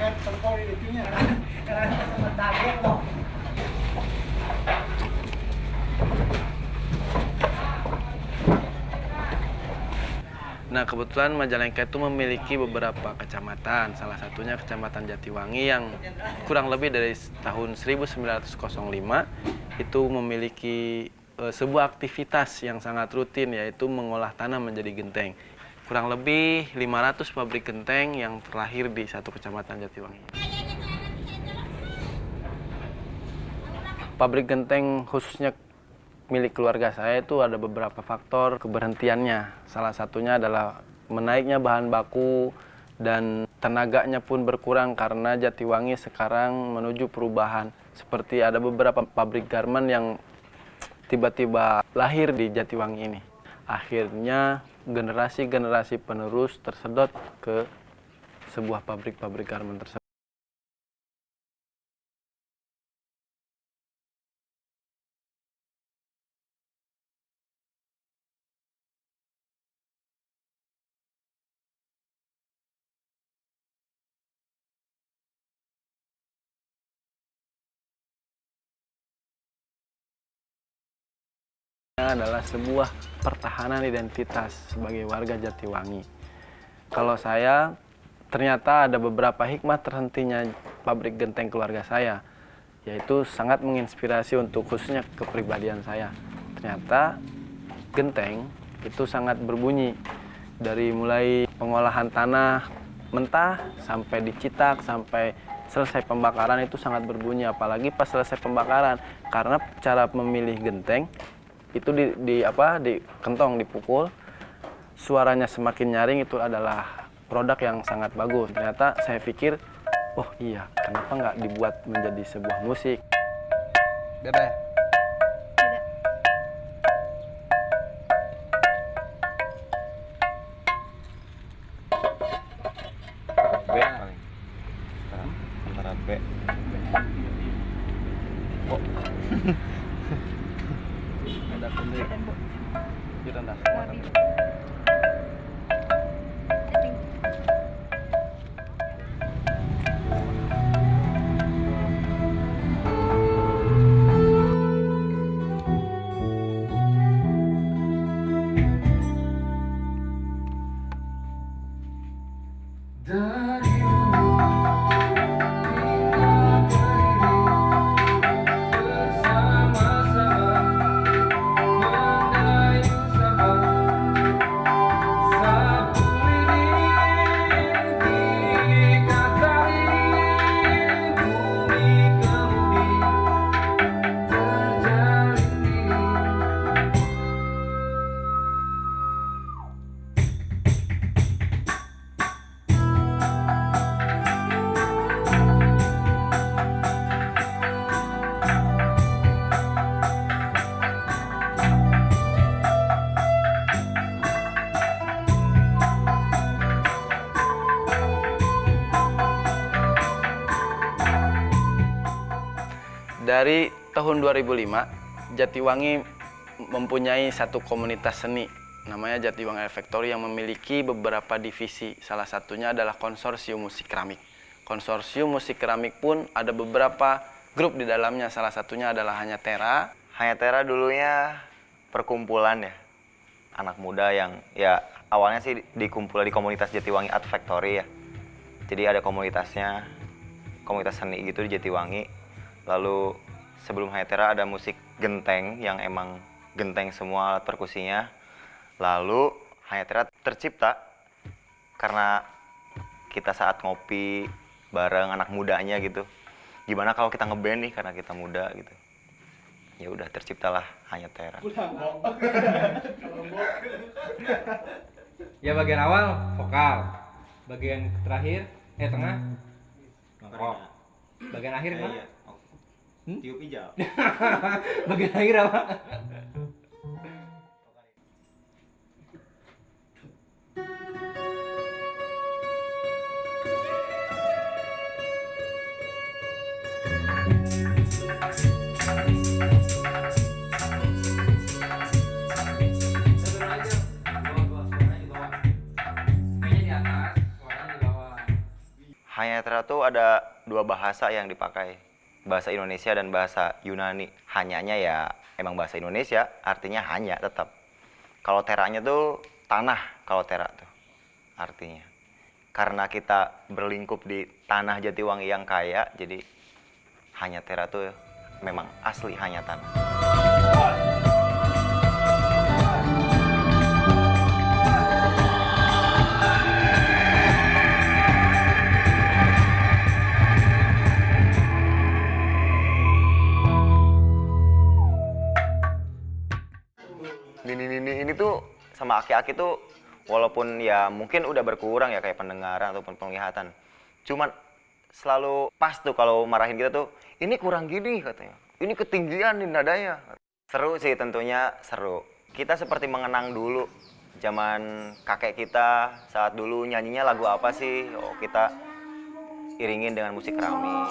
Nah, kebetulan Majalengka itu memiliki beberapa kecamatan, salah satunya Kecamatan Jatiwangi yang kurang lebih dari tahun 1905 itu memiliki sebuah aktivitas yang sangat rutin, yaitu mengolah tanah menjadi genteng. Kurang lebih 500 pabrik genteng yang terlahir di satu Kecamatan Jatiwangi. Pabrik genteng khususnya milik keluarga saya itu ada beberapa faktor keberhentiannya. Salah satunya adalah menaiknya bahan baku dan tenaganya pun berkurang karena Jatiwangi sekarang menuju perubahan. Seperti ada beberapa pabrik garmen yang tiba-tiba lahir di Jatiwangi ini. Akhirnya generasi-generasi penerus tersedot ke sebuah pabrik-pabrik garmen tersebut. Adalah sebuah pertahanan identitas sebagai warga Jatiwangi. Kalau saya, ternyata ada beberapa hikmah terhentinya pabrik genteng keluarga saya, yaitu sangat menginspirasi untuk khususnya kepribadian saya. Ternyata genteng itu sangat berbunyi, dari mulai pengolahan tanah mentah sampai dicetak sampai selesai pembakaran itu sangat berbunyi, apalagi pas selesai pembakaran, karena cara memilih genteng itu di kentong dipukul, suaranya semakin nyaring, itu adalah produk yang sangat bagus. Ternyata saya pikir, oh iya, kenapa nggak dibuat menjadi sebuah musik? Bebe. B paling. Antara B. Oh. Ada kundi. Kita rendah. Dari tahun 2005, Jatiwangi mempunyai satu komunitas seni, namanya Jatiwangi Art Factory, yang memiliki beberapa divisi. Salah satunya adalah konsorsium musik keramik. Konsorsium musik keramik pun ada beberapa grup di dalamnya, salah satunya adalah Hanyatera. Hanyatera dulunya perkumpulan ya, anak muda yang ya awalnya sih dikumpul di komunitas Jatiwangi Art Factory ya. Jadi ada komunitasnya, komunitas seni gitu di Jatiwangi. Lalu sebelum Hanyatera ada musik genteng yang emang genteng semua alat perkusinya. Lalu Hanyatera tercipta karena kita saat ngopi bareng anak mudanya gitu. Gimana kalau kita ngeband nih karena kita muda gitu. Ya udah terciptalah Hanyatera. Ya bagian awal vokal, bagian terakhir tengah nongkrong, bagian akhir mana? Tiup hijau. Bagian akhir apa? Hanyatera tuh ada dua bahasa yang dipakai, bahasa Indonesia dan bahasa Yunani. Hanyanya ya emang bahasa Indonesia, artinya hanya tetap. Kalau teranya tuh tanah, kalau tera tuh artinya. Karena kita berlingkup di tanah Jatiwangi yang kaya, jadi Hanyatera tuh memang asli hanya tanah. Ini tuh sama aki-aki tuh walaupun ya mungkin udah berkurang ya kayak pendengaran ataupun penglihatan. Cuman selalu pas tuh kalau marahin kita tuh, ini kurang gini katanya. Ini ketinggian nih nadanya. Seru sih tentunya, seru. Kita seperti mengenang dulu zaman kakek kita saat dulu nyanyinya lagu apa sih? Oh, kita iringin dengan musik keramik.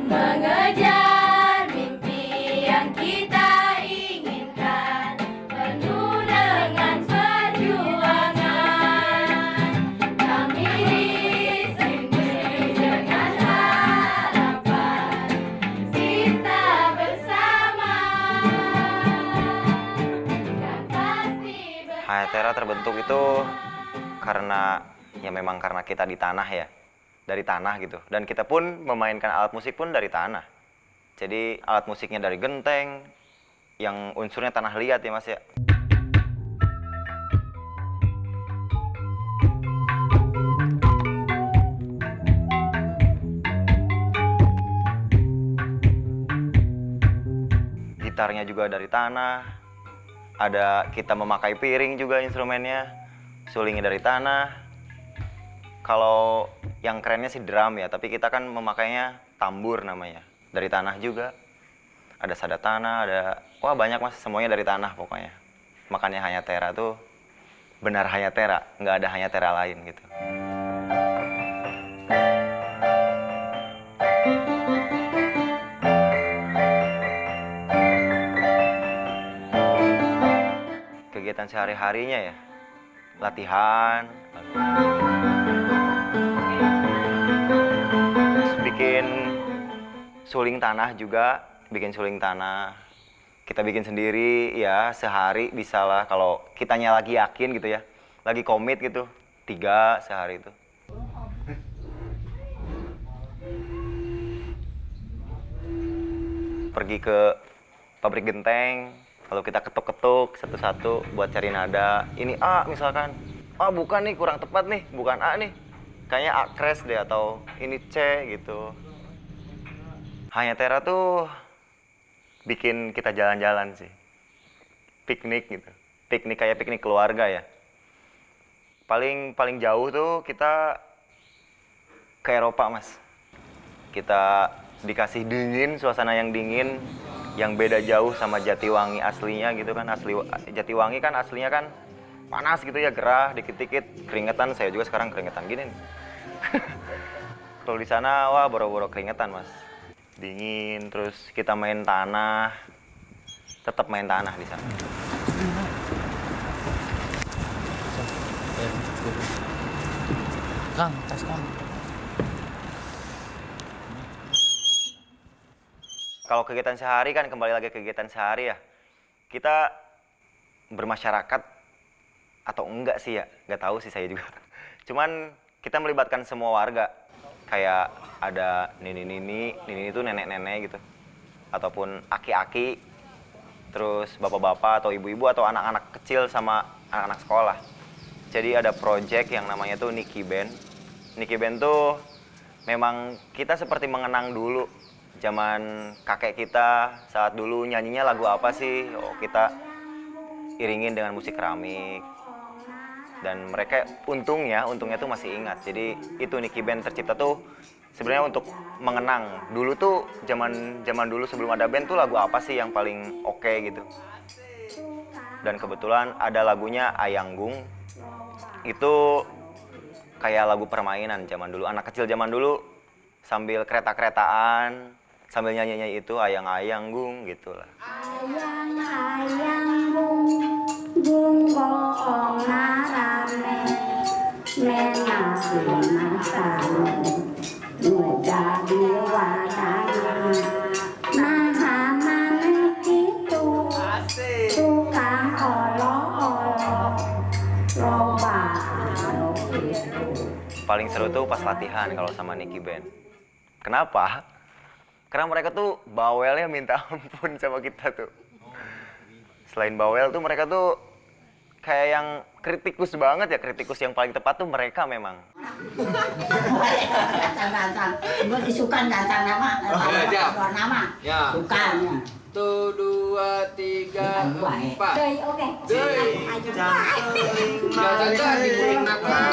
Mengejar mimpi yang kita inginkan, penuh dengan perjuangan. Kami di sini dengan harapan kita bersama. Dan pasti Hanyatera terbentuk itu karena ya memang karena kita di tanah ya, dari tanah gitu. Dan kita pun memainkan alat musik pun dari tanah. Jadi alat musiknya dari genteng, yang unsurnya tanah liat ya mas ya. Gitarnya juga dari tanah, ada kita memakai piring juga instrumennya, sulingnya dari tanah. Kalau yang kerennya sih drum ya, tapi kita kan memakainya tambur namanya, dari tanah juga. Ada sada tanah, ada, wah banyak mas, semuanya dari tanah pokoknya. Makanya Hanyatera tuh benar Hanyatera, nggak ada Hanyatera lain gitu. Kegiatan sehari-harinya ya, latihan, terus bikin suling tanah juga, bikin suling tanah. Kita bikin sendiri ya, sehari bisa lah kalau kitanya lagi yakin gitu ya, lagi komit gitu, 3 sehari itu. Pergi ke pabrik genteng, lalu kita ketuk-ketuk satu-satu buat cari nada. Ini A misalkan, ah bukan nih, kurang tepat nih, bukan A nih, kayaknya A crash deh, atau ini C gitu. Hanyatera tuh bikin kita jalan-jalan sih, piknik gitu, piknik kayak piknik keluarga ya. Paling jauh tuh kita ke Eropa mas. Kita dikasih dingin, suasana yang dingin, yang beda jauh sama Jatiwangi aslinya gitu kan. Asli Jatiwangi kan aslinya kan panas gitu ya, gerah, dikit-dikit keringetan. Saya juga sekarang keringetan gini nih. Kalau di sana wah boro-boro keringetan mas, dingin. Terus kita main tanah, tetap main tanah di sana. Kang, tas Kang. Kalau kegiatan sehari kan kembali lagi ke kegiatan sehari ya. Kita bermasyarakat atau enggak sih ya, nggak tahu sih saya juga. Cuman kita melibatkan semua warga. Kayak ada nini itu nenek-nenek gitu. Ataupun aki-aki, terus bapak-bapak atau ibu-ibu atau anak-anak kecil sama anak-anak sekolah. Jadi ada project yang namanya tuh Niki Band. Niki Band tuh memang kita seperti mengenang dulu zaman kakek kita saat dulu nyanyinya lagu apa sih? Oh, kita iringin dengan musik keramik. Dan mereka untungnya tuh masih ingat. Jadi itu Nicky Band tercipta tuh sebenarnya untuk mengenang. Dulu tuh zaman dulu sebelum ada band tuh lagu apa sih yang paling oke gitu. Dan kebetulan ada lagunya Ayanggung. Itu kayak lagu permainan zaman dulu. Anak kecil zaman dulu sambil kereta-keretaan, sambil nyanyi-nyanyi itu ayang-ayanggung gitulah. Ayang ayang bung bung boong narame menasi masane muda diwadana maha mane itu tukang olo-olo loba anu itu. Paling seru tuh pas latihan kalau sama Nicky Band. Kenapa? Karena mereka tuh bawelnya minta ampun sama kita tuh. Selain bawel tuh mereka tuh kayak yang kritikus banget ya, kritikus yang paling tepat tuh mereka memang. Gancang-gancang, gue disukan gancang nama, luar nama, Ya. sukan. 1, 2, 3, 4. Oke. Jangan digunakan.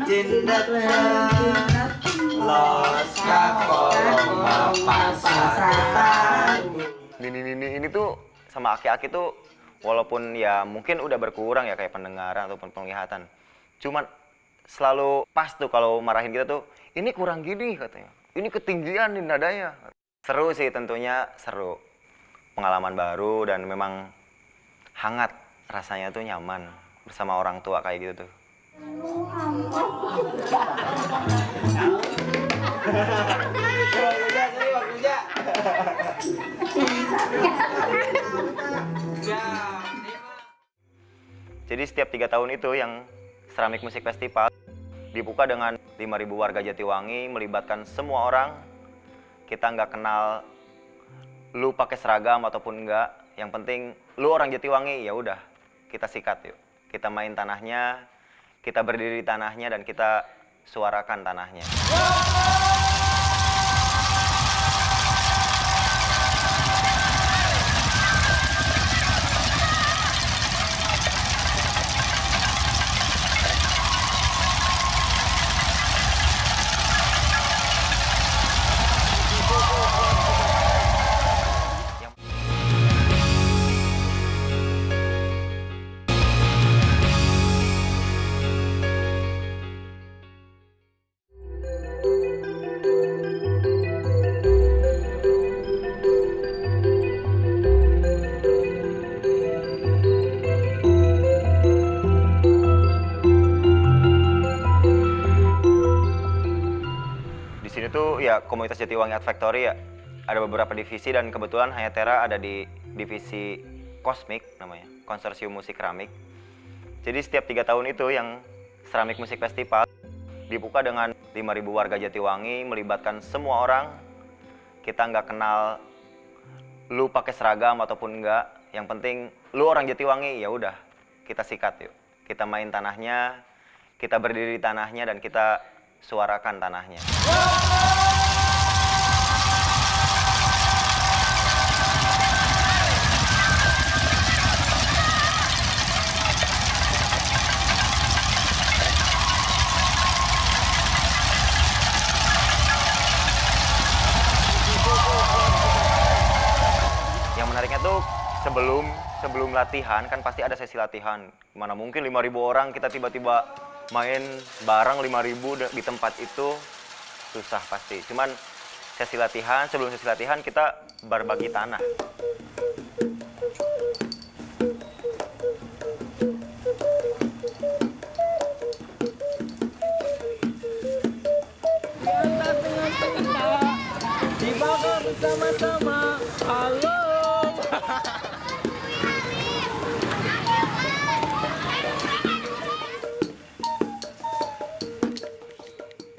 Cindat los ini tuh sama aki-aki tuh walaupun ya mungkin udah berkurang ya kayak pendengaran ataupun penglihatan. Cuman selalu pas tuh kalau marahin kita tuh, ini kurang gini katanya. Ini ketinggian nih nadanya. Seru sih tentunya, seru. Pengalaman baru dan memang hangat, rasanya tuh nyaman bersama orang tua kayak gitu tuh. Jadi setiap 3 tahun itu yang Ceramik Musik Festival dibuka dengan 5.000 warga Jatiwangi, melibatkan semua orang. Kita nggak kenal lu pakai seragam ataupun enggak, yang penting lu orang Jatiwangi, ya udah kita sikat yuk. Kita main tanahnya, kita berdiri di tanahnya dan kita suarakan tanahnya. Di sini tuh ya komunitas Jatiwangi Art Factory ya ada beberapa divisi dan kebetulan Hayatera ada di divisi Kosmik namanya, Konsorsium Musik Keramik. Jadi setiap 3 tahun itu yang Ceramik Musik Festival dibuka dengan 5.000 warga Jatiwangi, melibatkan semua orang. Kita nggak kenal lu pakai seragam ataupun enggak, yang penting lu orang Jatiwangi, ya udah kita sikat yuk. Kita main tanahnya, kita berdiri di tanahnya dan kita suarakan tanahnya. Yang menariknya tuh sebelum latihan kan pasti ada sesi latihan. Mana mungkin 5.000 orang kita tiba-tiba main bareng 5.000 di tempat itu, susah pasti. Cuman sebelum sesi latihan kita berbagi tanah. Dibakar bersama-sama. Halo.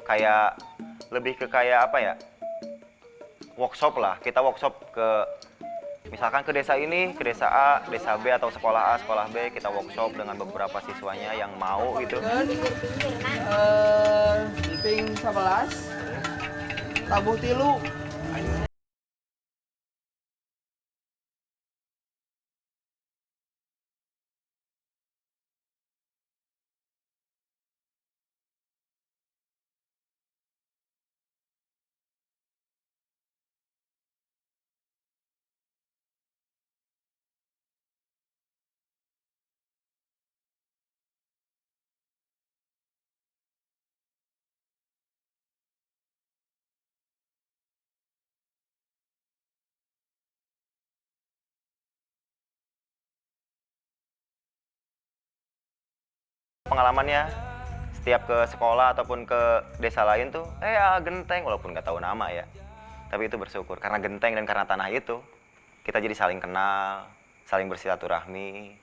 Kayak lebih ke kayak apa ya, workshop lah. Kita workshop ke misalkan ke desa ini, ke desa A, desa B atau sekolah A, sekolah B, kita workshop dengan beberapa siswanya yang mau gitu. Ping 11 tabuh tilu Pengalamannya setiap ke sekolah ataupun ke desa lain tuh, Genteng, walaupun nggak tahu nama ya. Tapi itu bersyukur karena Genteng dan karena tanah itu kita jadi saling kenal, saling bersilaturahmi.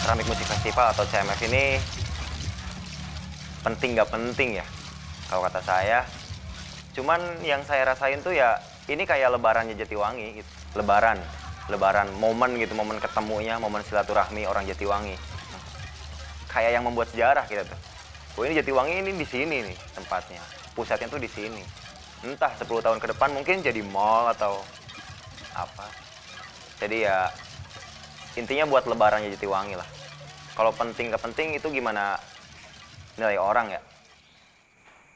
Keramik Musik Festival atau CMF ini penting nggak penting ya kalau kata saya. Cuman yang saya rasain tuh ya ini kayak lebarannya Jatiwangi gitu. Lebaran momen gitu, momen ketemunya, momen silaturahmi orang Jatiwangi. Kayak yang membuat sejarah kita tuh. Oh, ini Jatiwangi ini di sini nih tempatnya. Pusatnya tuh di sini. Entah 10 tahun ke depan mungkin jadi mall atau apa. Jadi ya intinya buat lebarannya Jatiwangi lah. Kalau penting ke penting itu gimana nilai orang ya.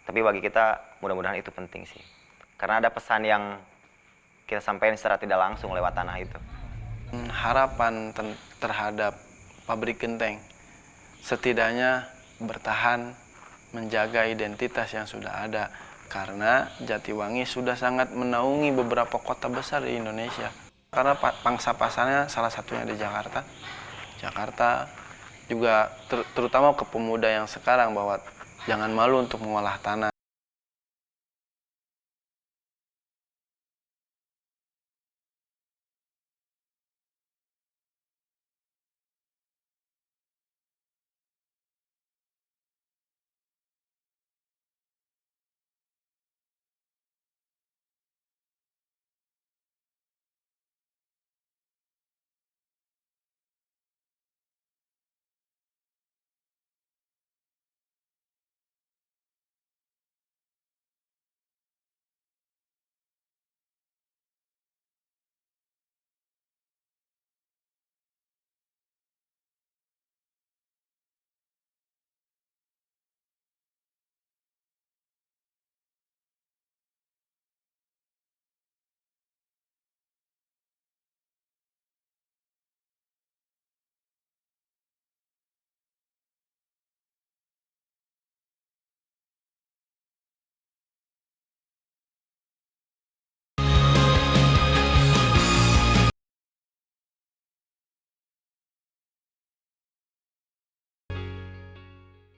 Tapi bagi kita mudah-mudahan itu penting sih. Karena ada pesan yang kita sampaikan secara tidak langsung lewat tanah itu. Harapan terhadap pabrik genteng setidaknya bertahan menjaga identitas yang sudah ada. Karena Jatiwangi sudah sangat menaungi beberapa kota besar di Indonesia. Karena pangsa pasarnya salah satunya di Jakarta. Jakarta juga terutama ke pemuda yang sekarang bahwa jangan malu untuk mengolah tanah.